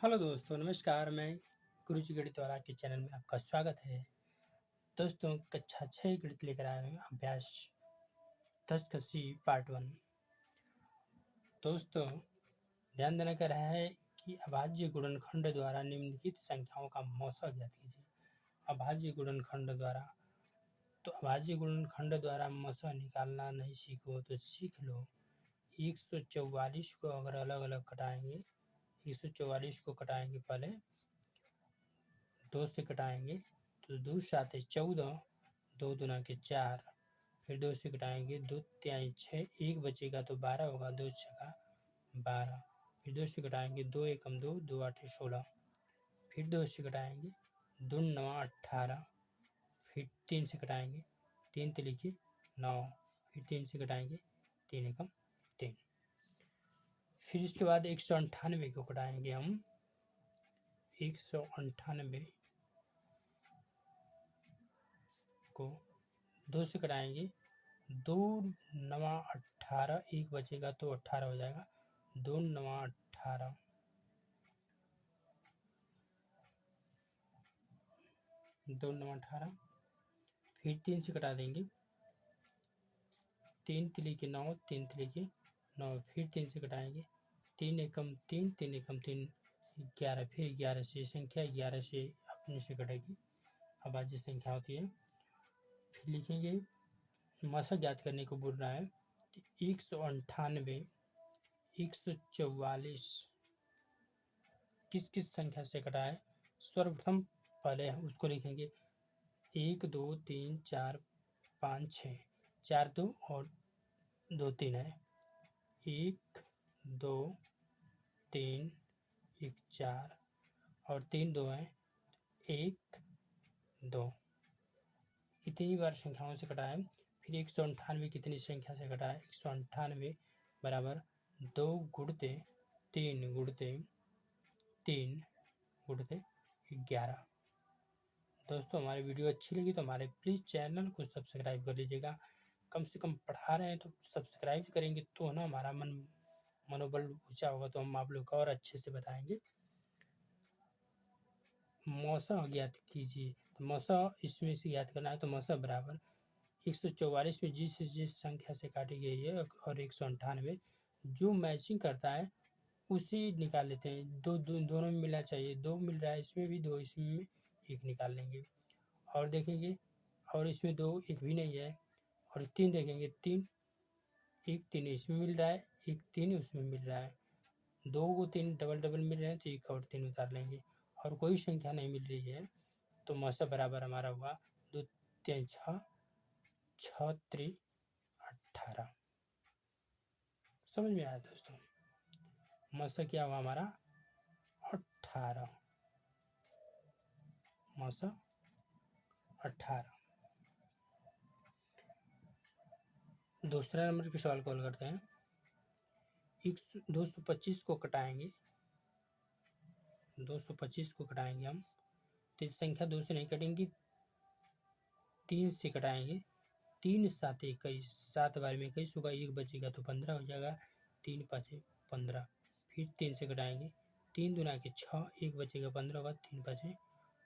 Hello दोस्तों, नमस्कार। मैं गुरुजी गणित वाला के चैनल में आपका स्वागत है। दोस्तों, कक्षा 6 गणित लेकर आए हैं अभ्यास 10 का सी पार्ट 1। दोस्तों, ध्यान देना कह रहा है कि अभाज्य गुणनखंड द्वारा निम्नलिखित संख्याओं का मौसा ज्ञात कीजिए। अभाज्य गुणनखंड द्वारा अभाज्य गुणनखंड द्वारा मौसा निकालना नहीं सीखो तो सीख लो। 144 को अगर अलग अलग कटाएंगे, 144 को कटाएंगे, पहले 2 से कटाएंगे तो 2 साते 14, 2 दूना के 4, फिर 2 से कटाएंगे, 2 तिहाई 6, 1 बचेगा तो 12 होगा, 2 छक्का 12, फिर 2 से कटाएंगे, 2 एकम 2, 2 आठे 16, फिर 2 से कटाएंगे, 2 नवा 18, फिर 3 से कटाएंगे, 3 तिली के 9, फिर 3 से कटाएंगे, 3 एकम 3, फिर इसके बाद 198 को कटाएंगे हम। 198 को 2 से कटाएंगे, 2 नवा 18, 1 बचेगा तो 18 हो जाएगा, 2 नवा 18, 2 नवा 18, फिर 3 से कटा देंगे, 3 तिली के 9, 3 तिली के 9, फिर 3 से कटाएंगे, 3 एकम 3, 3 एकम 3, 11, फिर 11 से संख्या 11 से अपने से कटेगी, अभाज्य संख्या होती है। फिर लिखेंगे मौसा ज्ञात करने को बोल रहा है, 198, 144 किस किस संख्या से कटा है। सर्वप्रथम पहले उसको लिखेंगे 1 2 3 4 5 6, 4 2 और 2 3 है, 1 2 3 1 4 और 3 2 है, 1 2, इतनी बार संख्याओं से कटा है। फिर 198 कितनी संख्या से कटा है। 198 बराबर 2 गुणते 3 गुणते 3 गुणते 11। दोस्तों, हमारी वीडियो अच्छी लगी तो हमारे प्लीज़ चैनल को सब्सक्राइब कर लीजिएगा। कम से कम पढ़ा रहे हैं तो सब्सक्राइब करेंगे तो ना हमारा मनोबल ऊंचा होगा, तो हम आप लोग को और अच्छे से बताएंगे। मौसा ज्ञात कीजिए, तो मौसा इसमें से ज्ञात करना है, तो मौसा बराबर 144 में जिस संख्या से काटी गई है और 198 जो मैचिंग करता है उसी निकाल लेते हैं। दोनों में मिलना चाहिए, 2 मिल रहा है, इसमें भी 2, इसमें 1 निकाल लेंगे। और देखेंगे, और इसमें 2 1 भी नहीं है, और 3 देखेंगे, 3 1 3 इसमें मिल रहा है, 1 3 उसमें मिल रहा है, 2 को 3 डबल डबल मिल रहे हैं तो 1 और 3 उतार लेंगे, और कोई संख्या नहीं मिल रही है तो मौसा बराबर हमारा हुआ 2 3 6, 6 3 18। समझ में आया दोस्तों। मौसा क्या हुआ हमारा 18, मौसा 18। दूसरा नंबर के सवाल कॉल करते हैं। 225 को कटाएंगे, 225 को कटाएंगे हम, तो संख्या 2 से नहीं कटेंगी, 3 से कटाएंगे, 3 7 21, 7 बार में 21 होगा, 1 बचेगा तो 15 हो जाएगा, 3 5 15, फिर 3 से कटाएंगे, 3 दूना के 6, 1 बचेगा 15 होगा, 3 5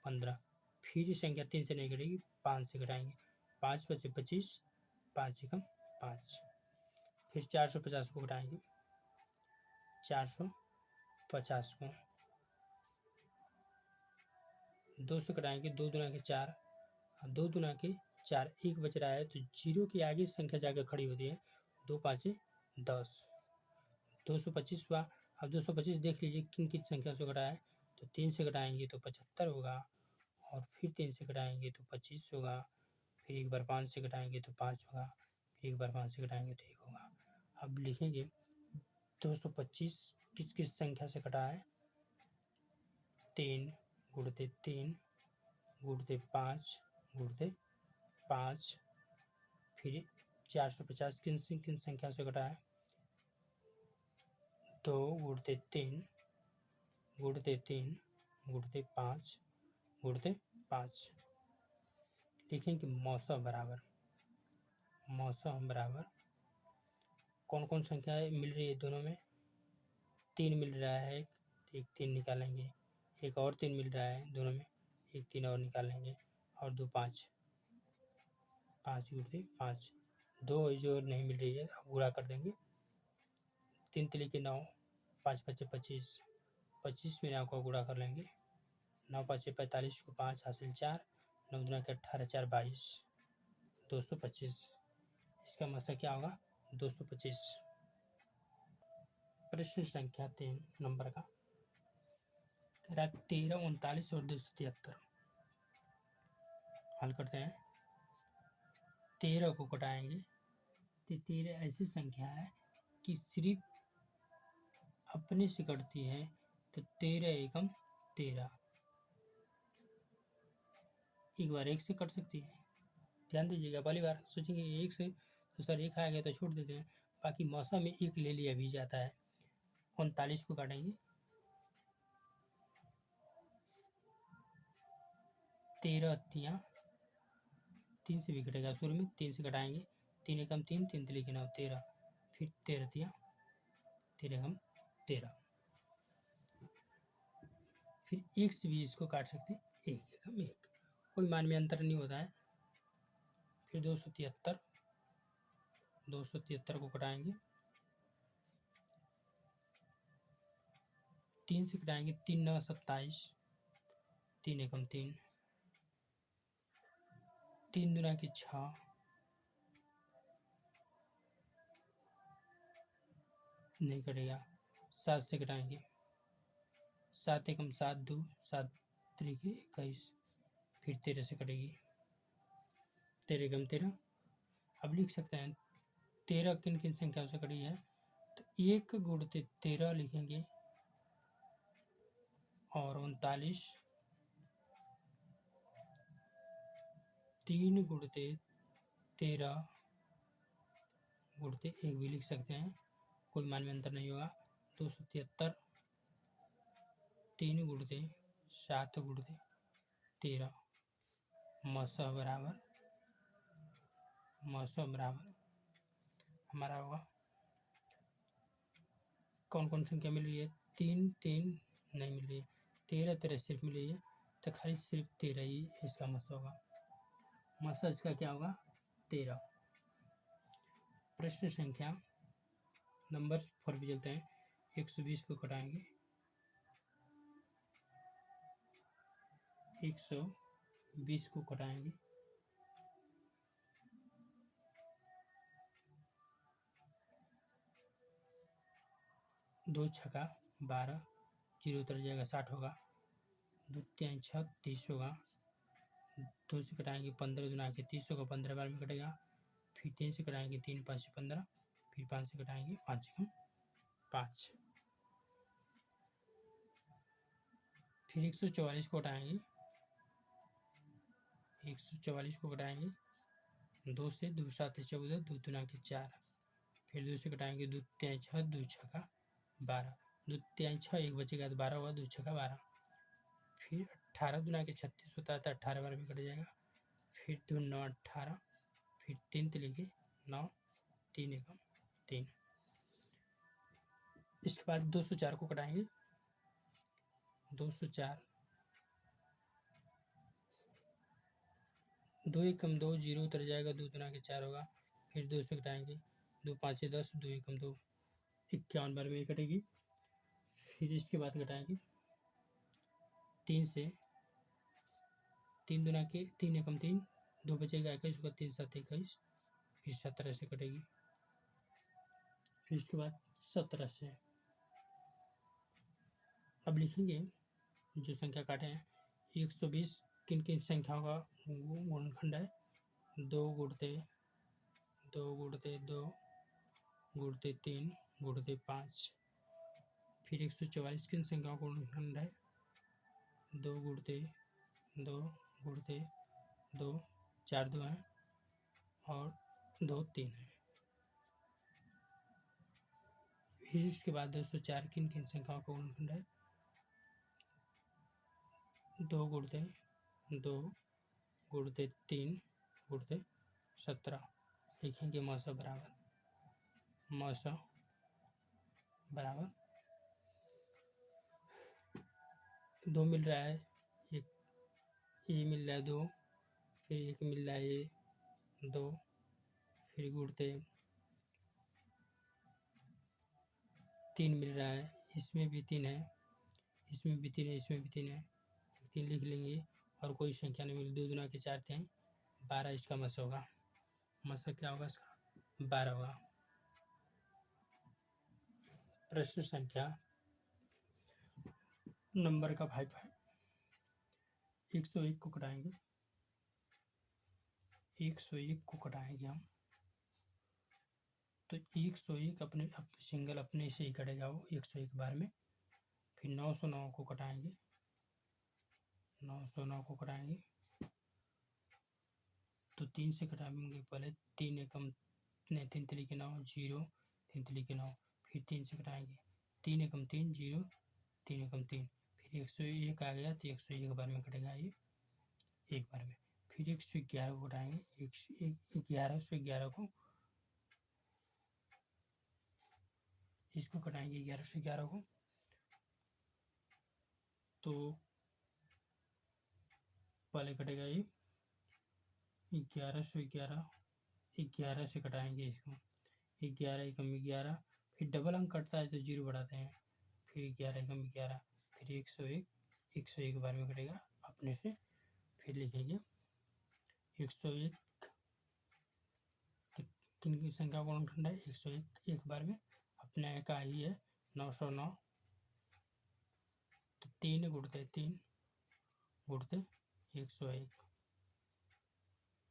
15, फिर संख्या 3 से नहीं कटेगी, 5 से कटाएंगे, 5 बचे 25, 5 एकम 5, फिर 450 को कटाएंगे, 450 को 2 से कटाएंगे, 2 दूना के 4, 2 दूना के 4, 1 बच रहा है तो जीरो के आगे संख्या जाकर खड़ी होती है, 2 5 10, 225 हुआ। अब 225 देख लीजिए किन किन संख्या से कटा है, तो 3 से कटाएंगे तो 75 होगा, और फिर 3 से कटाएंगे तो 25 होगा, फिर एक बार 5 से कटाएंगे तो 5 होगा, फिर एक बार 5 से कटाएंगे तो 1 होगा। अब लिखेंगे 225 किस किस संख्या से कटा है। 3 गुणते 3 गुणते 5 गुणते 5, फिर 450 किन किन संख्या से कटा है। 2 गुणते 3 गुणते 3 गुणते 5 गुणते 5। लिखें कि मौसा बराबर कौन कौन संख्या मिल रही है दोनों में। 3 मिल रहा है, तो एक 3 निकालेंगे, एक और 3 मिल रहा है दोनों में, एक 3 और निकालेंगे और 2 5, 5 गुणते 5, 2 जो नहीं मिल रही है अब गुणा कर देंगे, 3 तिली के 9, 5 पच्चे 25, 25 में 9 को गुणा कर लेंगे, 9 पाँचे 45 को 5 हासिल 4, 9 दूना के 18, 4 22, 225। इसका मतलब क्या होगा 225। प्रश्न संख्या 3 नंबर का कह रहा है 13, 39 और 273। हल करते हैं। 13 को घटाएंगे तो 13 ऐसी संख्या है कि सिर्फ अपने से कटती है, तो 13 एकम 13 एक बार एक से कट सकती है। ध्यान दीजिएगा, पहली बार सोचेंगे एक से तो सर एक आ गया तो छोड़ देते हैं, बाकी मौसम में एक ले लिया भी जाता है। 39 को काटेंगे, 13 तियाँ 3 से भी कटेगा, शुरू में 3 से घटाएंगे, 3 एकम 3, 3 तिली के 9 13, फिर 13 तियाँ 13 एकम 13, फिर 1 से भी इसको काट सकते हैं, 1 एकम 1, कोई मान में अंतर नहीं होता है। फिर 273, 273 को घटाएंगे, 3 से घटाएंगे, 3 9 27, 3 एकम 3, 3 दूना की 6, नहीं कटेगा, 7 से घटाएंगे, 7 एकम 7 2, 7 त्रिके 21, फिर 13 से कटेगी, 13 एकम 13। अब लिख सकते हैं 13 किन किन संख्याओं से कटी है, तो 1 गुणते 13 लिखेंगे और 39, 3 गुणते 13 गुणते 1 भी लिख सकते हैं, कोई मान में अंतर नहीं होगा। 273, 3 गुणते 7 गुणते 13, मौसा बराबर हमारा होगा, कौन कौन संख्या मिल रही है, 3 3 नहीं मिल रही है, 13 13 सिर्फ मिल रही है, तो खाली सिर्फ 13 ही इसका मसा होगा, मसा इसका क्या होगा 13। प्रश्न संख्या नंबर 4 पे चलते हैं। 120 को घटाएंगे, 120 को घटाएंगे, 2 छक्का 12, 0 उतर जाएगा 60 होगा, 2 तिहाई 6 30 होगा, 2 से कटाएंगे 15 दूना के 30 होगा, 15 बार में कटेगा, फिर 3 से कटाएंगे 3 5 से 15, फिर 5 से कटाएंगे 5 एकम 5, फिर 144 को घटाएंगे, 144 को घटाएंगे, 2 से 2 7 14, 2 दूना के 4, फिर 2 से घटाएंगे, 2 तिहाई 6 2 छक्का 12, 2 तिहाई 6 एक बचेगा तो 12 होगा, 2 छक्का 12, फिर 18 दूना के 36 होता है तो 18 बार में कट जाएगा, फिर 2 9 18, फिर 3 तिली के 9, 3 एकम 3। इसके बाद 204 को कटाएंगे, 204, 2 एकम 2, 0 उतर जाएगा, 2 दूना के 4 होगा, फिर 2 से घटाएंगे, 2 5 10, 2 एकम 2, 51 बार में कटेगी, फिर इसके बाद घटाएंगे 3 से, 3 दूना के 3 एकम 3, 2 बचेगा 21 होगा, 3 7 21, फिर 17 से कटेगी, फिर इसके बाद 17 से। अब लिखेंगे जो संख्या काटे हैं, 120 किन किन संख्याओं का गुणनखंड है, 2 गुणते 2 गुणते 2 गुणते 3 गुणते 5, फिर 144 किन संख्याओं का गुणनखंड है, 2 गुणते 2 गुणते 2, 4 2 हैं और 2 3 है। फिर इसके बाद 204 किन किन संख्याओं का गुणनखंड है, 2 गुणते 2 गुणते 3 गुणते 17, लिखेंगे मौसा बराबर 2 मिल रहा है, एक ये मिल रहा है 2, फिर एक मिल रहा है ये 2, फिर गुणते 3 मिल रहा है, इसमें भी 3 है, इसमें भी 3 है, इसमें भी 3 है, 3 लिख लेंगे और कोई संख्या नहीं मिली। 2 दूना के 4 थे 12 इसका मस होगा। मस क्या होगा इसका 12 होगा। प्रश्न संख्या नंबर का 5 है। 101 को घटाएंगे, 101 को घटाएंगे हम तो 101 अपने सिंगल अपने से ही कटेगा वो 101 बार में। फिर 909 को घटाएंगे, 909 को घटाएंगे तो 3 से घटाएंगे पहले। 3 एकम नहीं, 3 तरीके 9 0, 3 तरीके 9, फिर 3 से घटाएंगे 3 एकम 3 0, 3 एकम 3, फिर 101 आ गया तो 101 बार में कटेगा ये एक बार में। फिर 111 को घटाएंगे, 1111 को इसको घटाएंगे 1111 को तो पहले कटेगा ये 1111, 11 से घटाएंगे इसको 11 एकम 11, फिर डबल अंक कटता है तो 0 बढ़ाते हैं, फिर 11 एकम 11, फिर 101, 101 बार में कटेगा अपने से। फिर लिखेंगे 101 किन की संख्या का गुणनखंड है 101 एक बार में अपने का ही है 909, तो 3 गुणते 3 गुणते 101,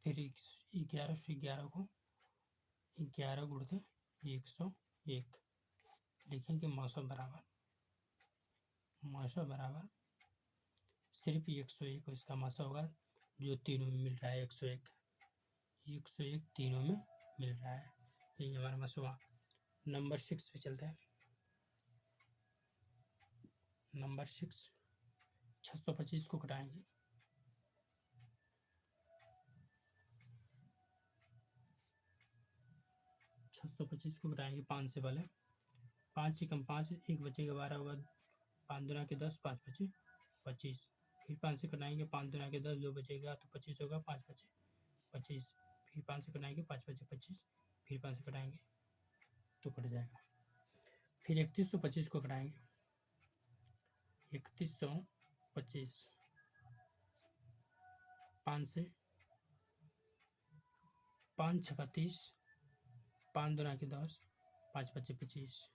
फिर 11 से 11 को 11 गुणते 101 लिखेंगे। मौसम बराबर सिर्फ 101 इसका मौसम होगा जो तीनों में मिल रहा है। 101 तीनों में मिल रहा है, यही हमारा मसुआ। नंबर 6 पे चलते हैं। नंबर 6 625 को घटाएंगे, 625 को घटाएंगे 5 से पहले। 5 एकम 5, 1 बचेगा 12 होगा, 5 दूना के 10, 5 बचे 25, फिर 5 से घटाएंगे 5 दूना के 10, 2 बचेगा तो 25 होगा, 5 बचे 25, फिर 5 से घटाएंगे 5 बचे 25, फिर 5 से घटाएंगे तो कट जाएगा। फिर 3125 को घटाएंगे, 3125 5 से 5 छक्का 30, 5 दूना के 10, 5 बचे 25,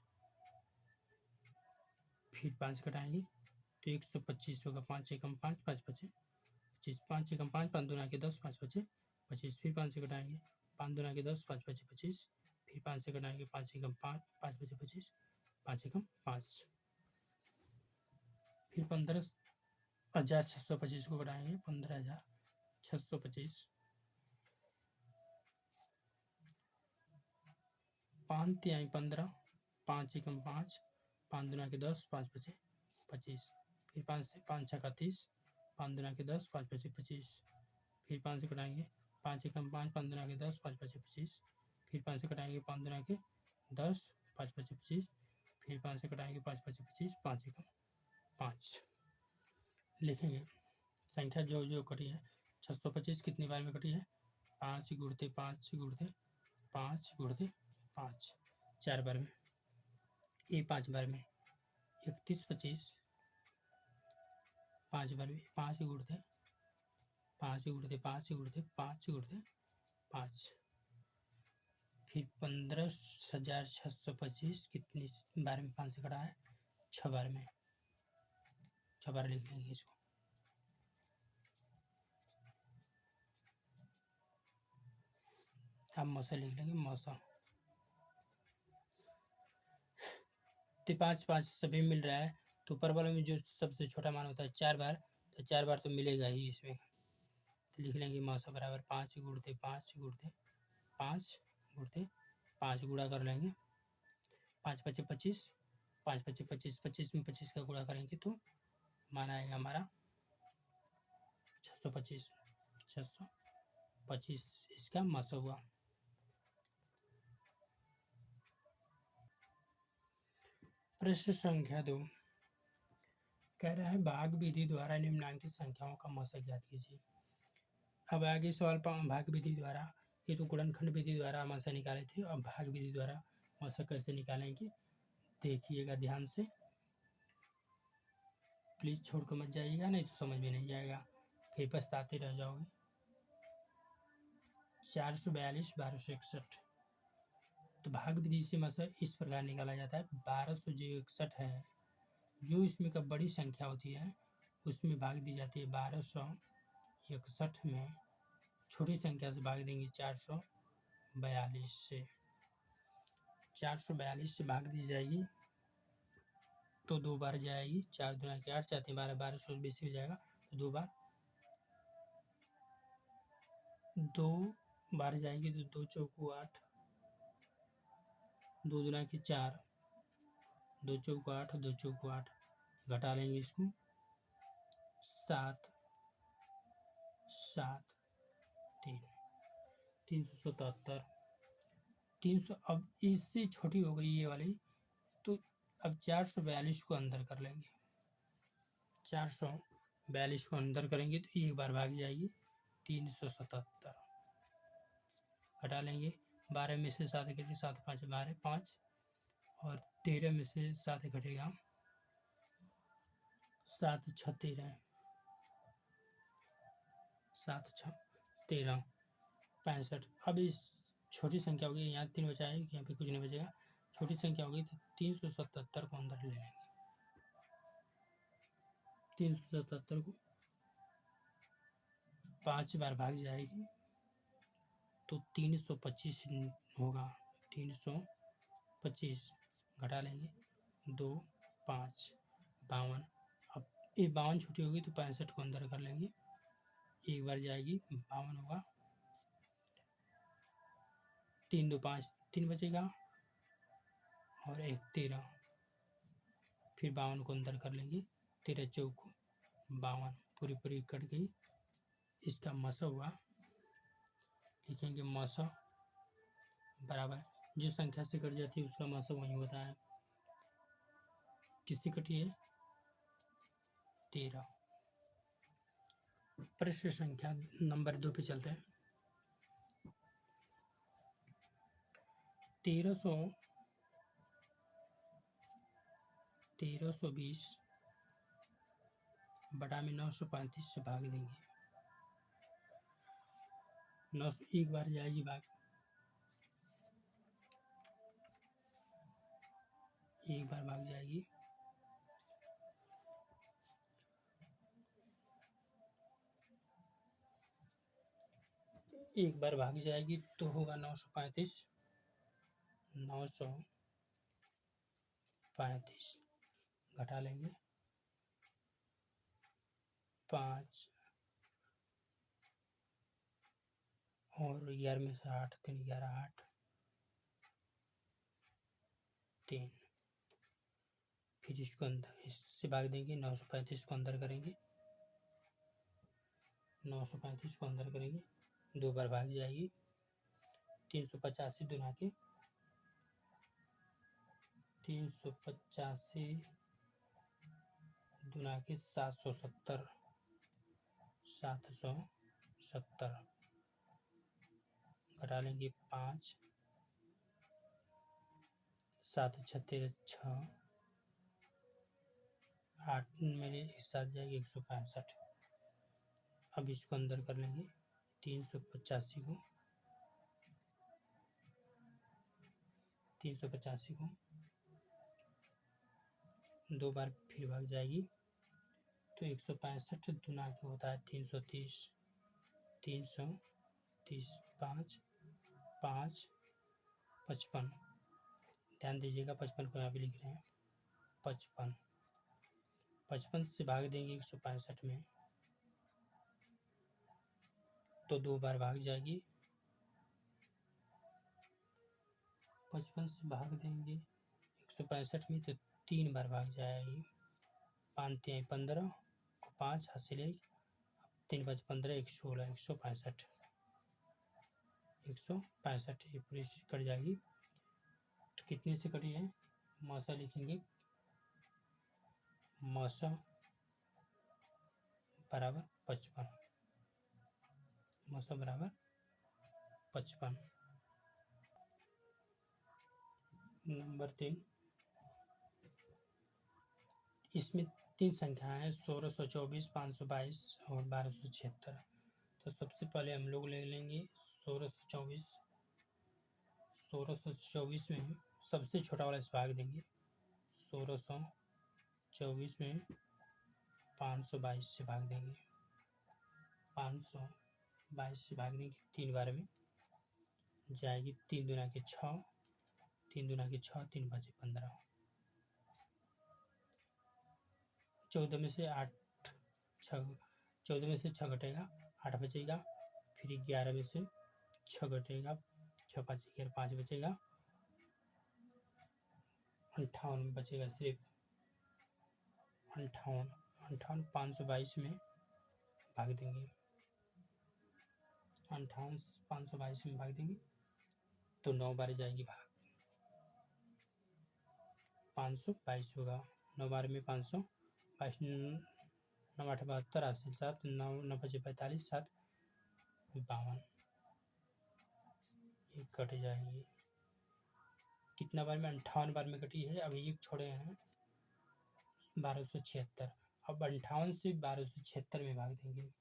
फिर 5 घटाएंगे तो 125 होगा। 5 एकम 5, 5 बचे 25, 5 एकम 5, 5 दूना के 10, 5 बचे 25, फिर 5 से घटाएंगे 5 दूना के 10, 5 बचे 25, फिर 5 से घटाएंगे 5 एकम 5, 5 बचे 25, 5 एकम 5, फिर 15,625 को घटाएंगे 15,625, 5 तिहाई 15, 5 एकम 5, 5 दूना के 10, 5 बचे 25, फिर 5 से 5 छक्का 30, 5 दूना के 10, 5 बचे 25, फिर 5 से घटाएंगे 5 एकम 5, 5 दूना के 10, 5 बचे 25, फिर 5 से घटाएंगे 5 दूना के 10, 5 बचे 25, फिर 5 से घटाएंगे 5 बचे 25, 5 एकम 5 लिखेंगे। संख्या जो जो कटी है 625 कितनी बार में कटी है 5 गुणते 5 गुणते 5 गुणते 5 4 बार में, ये 5 बार में 3125 5 बार में 5 गुणते 5 गुणते 5 गुणते 5 गुणते 5, फिर 15,625 कितनी बार में 5 से कटा है 6 बार में, 6 बार लिख लेंगे इसको। अब मौसा लिख लेंगे मौसा। तो 5 5 सभी मिल रहा है तो ऊपर वाले में जो सबसे छोटा मान होता है 4 बार, तो 4 बार तो मिलेगा ही इसमें। तो लिख लेंगे मौसा बराबर 5 गुणते 5 गुणते 5 गुणते 5 गुणा कर लेंगे 5 बचे 25, 5 बचे 25, 25 में 25 का गुणा करेंगे तो मान आएगा हमारा 625, 625 इसका मौसा हुआ। प्रश्न संख्या 2 कह रहा है भाग विधि द्वारा निम्नांकित संख्याओं का मौसा ज्ञात कीजिए। अब आगे सवाल भाग विधि द्वारा, ये तो गुणनखंड विधि द्वारा मौसा निकाले थे, अब भाग विधि द्वारा मौसा कैसे निकालेंगे देखिएगा ध्यान से, प्लीज छोड़ कर मत जाइएगा, नहीं तो समझ में नहीं जाएगा, फिर पछताते रह जाओगे। 442 1261, तो भाग विधि से मौसा इस प्रकार निकाला जाता है। 1200 जो 61 है, जो इसमें का बड़ी संख्या होती है उसमें भाग दी जाती है। 1261 में छोटी संख्या से भाग देंगे 442 से। 442 से भाग दी जाएगी तो 2 बार जाएगी, 4 दूना के 8, 4 12, 1200 बेसी हो जाएगा तो 2 बार जाएगी तो 2 चौको 8, 2 दूना के 4, 2 चौको 8, 2 चौको 8, घटा लेंगे इसको 7 7 3, 377, 300। अब इससे छोटी हो गई ये वाली, तो अब 442 को अंदर कर लेंगे, 442 को अंदर करेंगे तो एक बार भाग जाएगी 377, घटा लेंगे 12 में से 7 घटेगा 7 5 12 5, और 13 में से 7 घटेगा 7 6 13, 7 6 13 65। अब इस छोटी संख्या होगी, यहाँ 3 बचा है, यहाँ पे कुछ नहीं बचेगा, छोटी संख्या होगी तो 377 को अंदर ले लेंगे, 377 को 5 बार भाग जाएगी तो 325 होगा, 325, घटा लेंगे 2 5 52। अब ये 52 छोटी होगी तो 65 को अंदर कर लेंगे, एक बार जाएगी 52 होगा, 3 2 5 3 बचेगा और 1 13, फिर 52 को अंदर कर लेंगे, 13 चौको 52, पूरी पूरी कट गई। इसका मसा हुआ, लिखेंगे मसा बराबर जो संख्या से कट जाती है उसका मसा वही होता है। किससे कटी है? 13। प्रश्न संख्या नंबर 2 पे चलते हैं। 1320 बटा में 935 से भाग देंगे, 900 एक बार जाएगी भाग, एक बार भाग जाएगी, एक बार भाग जाएगी तो होगा 935, 935 घटा लेंगे 5 और 11 में से 8 3 11 8 3, फिर इसको अंदर इससे भाग देंगे, 935 को अंदर करेंगे, 935 को अंदर करेंगे, 2 बार भाग जाएगी, 385 दुना के 385 दुना के 770, 770 घटा लेंगे 5, 7 6 13 6, 8 मेरे एक साथ जाएगी 165। अब इसको अंदर कर लेंगे, 385 को 2 बार फिर भाग जाएगी तो 165 दुना के होता है 330, 330 5 5 55, ध्यान दीजिएगा 55 को यहाँ पे लिख रहे हैं, 55 से भाग देंगे 165 में तो 2 बार भाग जाएगी, 55 से भाग देंगे 165 में तो 3 बार भाग जाएगी, 5 3 15 को 5 हासिल 3 5 15 116, 165 ये पूरी कट जाएगी। तो कितने से कटी है? मौसा लिखेंगे, मौसा बराबर 55, मौसा बराबर 55। नंबर 3, इसमें 3 संख्याएं हैं 1624, 522 और 1276। तो सबसे पहले हम लोग ले लेंगे 1624। 1624 में सबसे छोटा वाला इस भाग देंगे। 1624 में 522 से भाग देंगे। 522 से भाग देंगे 3 बार में जाएगी। 3 दूना के 6, 3 दूना के 6, 3 बचे 15। 14 में से 8 6 14 में से 6 घटेगा 8 बचेगा। फिर 11 में से 6 घटेगा 6 5 11 5 बचेगा। 58 बचेगा सिर्फ 58 522 में भाग देंगे। 58 522 में भाग देंगे तो 9 बार जाएगी भाग। 522 होगा 9 बार में 522। 9 8 72 80 7 9 9 5 45 7 52 ये कट जाएगी। कितना बार में 58 बार में कटी है। अब एक छोड़े हैं 1276। अब 58 से 1276 में भाग देंगे।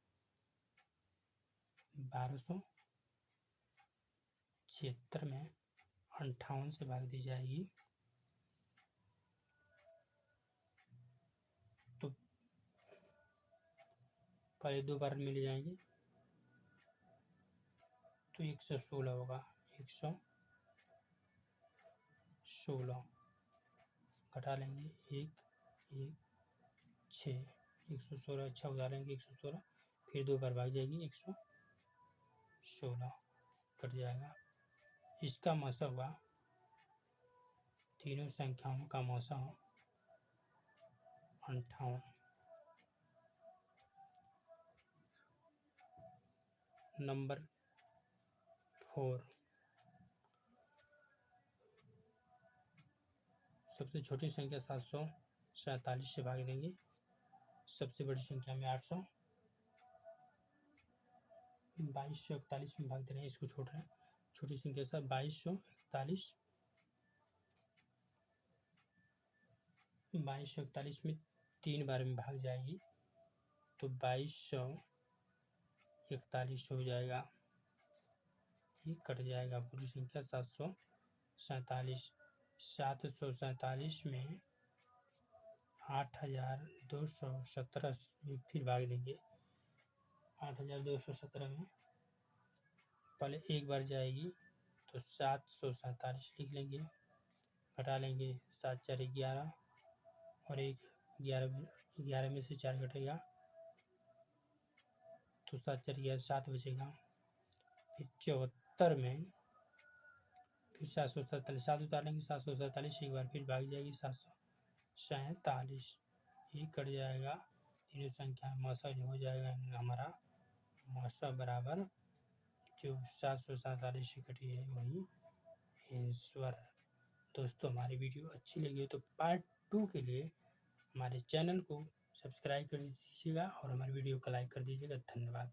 1276 में 58 से भाग दी जाएगी तो पहले 2 बार मिल जाएंगे तो 116 होगा। 116 घटा लेंगे 1 1 6 116 अच्छा उतारेंगे 116। फिर 2 बार भाग जाएगी 116 कट जाएगा। इसका मौसा हुआ तीनों संख्याओं का मौसा 58। नंबर 4, सबसे छोटी संख्या 747 से भाग देंगे। सबसे बड़ी संख्या में 800। 2241 में भाग दे रहे हैं, इसको छोड़ रहे हैं। छोटी संख्या से 2241। 2241 में 3 बार में भाग जाएगी तो 2241 हो जाएगा। ये कट जाएगा। पूरी संख्या 747। 747 में 8217 में फिर भाग देंगे। 8217 में पहले एक बार जाएगी तो 747 लिख लेंगे। घटा लेंगे 7 4 11 और 11 में से 4 घटेगा तो 7 4 11 7 बचेगा। फिर 74 में फिर 747 7 उतार लेंगे। 747 एक बार फिर भाग जाएगी 747। ये कट जाएगा। तीनों संख्या मौसा जो हो जाएगा हमारा मौसा बराबर जो 747 से कटी है वही आंसर। दोस्तों हमारी वीडियो अच्छी लगी तो पार्ट 2 के लिए हमारे चैनल को सब्सक्राइब कर दीजिएगा और हमारी वीडियो को लाइक कर दीजिएगा। धन्यवाद।